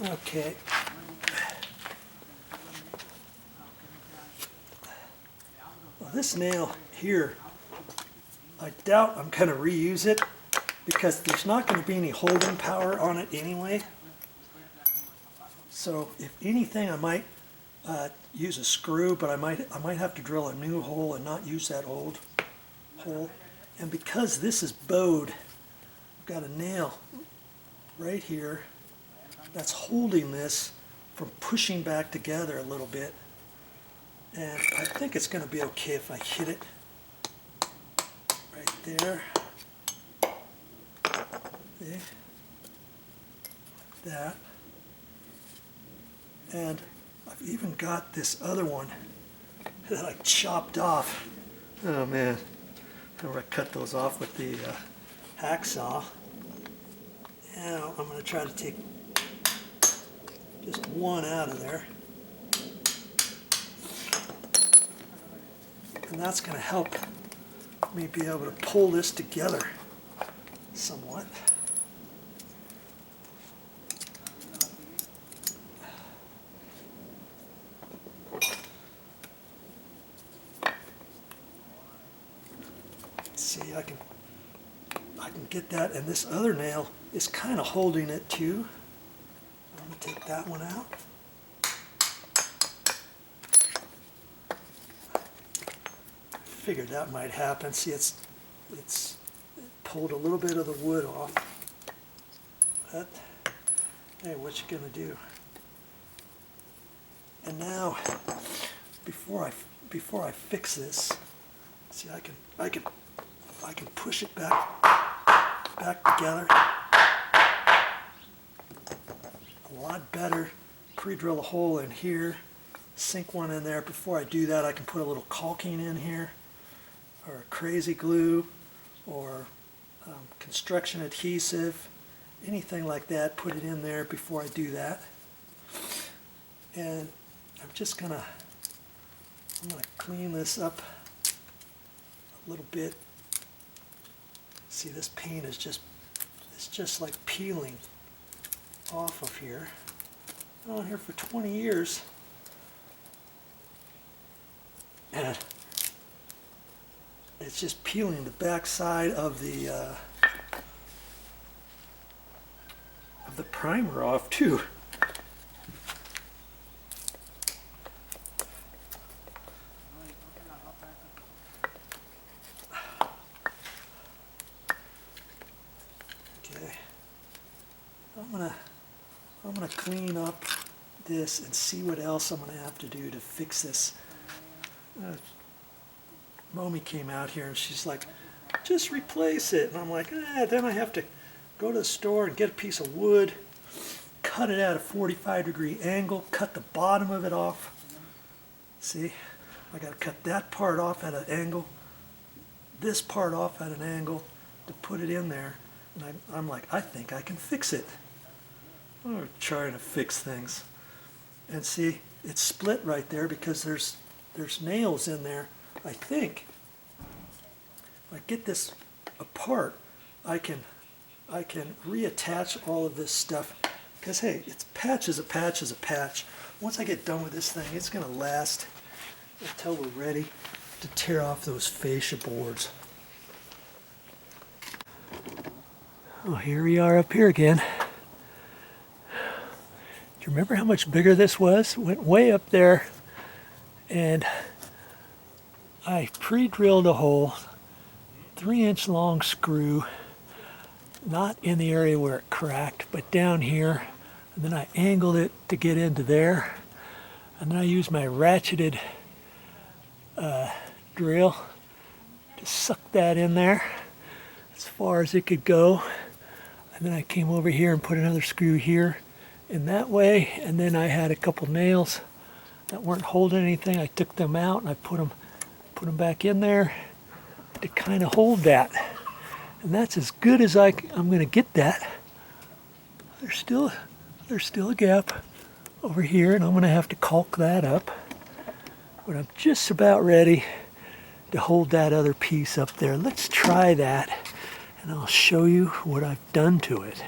Okay. Well, this nail here, I doubt I'm going to reuse it because there's not going to be any holding power on it anyway. So if anything, I might use a screw, but I might have to drill a new hole and not use that old hole. And because this is bowed, I've got a nail right here that's holding this from pushing back together a little bit. And I think it's going to be okay if I hit it right there. See? Like that. And I've even got this other one that I chopped off. Oh man, I'm going to cut those off with the hacksaw. Now I'm going to try to take just one out of there. And that's going to help me be able to pull this together somewhat. See, I can get that, and this other nail is kind of holding it too. I'm going to take that one out. Figured that might happen. See, it pulled a little bit of the wood off. But hey, what you gonna do? And now, before I fix this, see, I can push it back together a lot better. Pre-drill a hole in here, sink one in there. Before I do that, I can put a little caulking in here, or crazy glue, or construction adhesive, anything like that. Put it in there before I do that. And I'm gonna clean this up a little bit. See, this paint is just like peeling off of here. Been on here for 20 years. And it's just peeling the back side of the primer off too. Okay, I'm gonna clean up this and see what else I'm gonna have to do to fix this. Mommy came out here and she's like, just replace it. And I'm like, then I have to go to the store and get a piece of wood, cut it at a 45-degree angle, cut the bottom of it off. See, I got to cut that part off at an angle, this part off at an angle to put it in there. And I'm like, I think I can fix it. I'm trying to fix things. And see, it's split right there because there's nails in there. I think if I get this apart, I can reattach all of this stuff, because hey, it's patch is a patch is a patch. Once I get done with this thing, it's going to last until we're ready to tear off those fascia boards. Oh, here we are up here again. Do you remember how much bigger this was? Went way up there, and I pre-drilled a hole, 3-inch long screw, not in the area where it cracked, but down here, and then I angled it to get into there, and then I used my ratcheted drill to suck that in there as far as it could go, and then I came over here and put another screw here in that way, and then I had a couple nails that weren't holding anything. I took them out and I put them back in there to kind of hold that, and that's as good as I'm going to get that. There's still a gap over here, and I'm going to have to caulk that up, but I'm just about ready to hold that other piece up there. Let's try that, and I'll show you what I've done to it.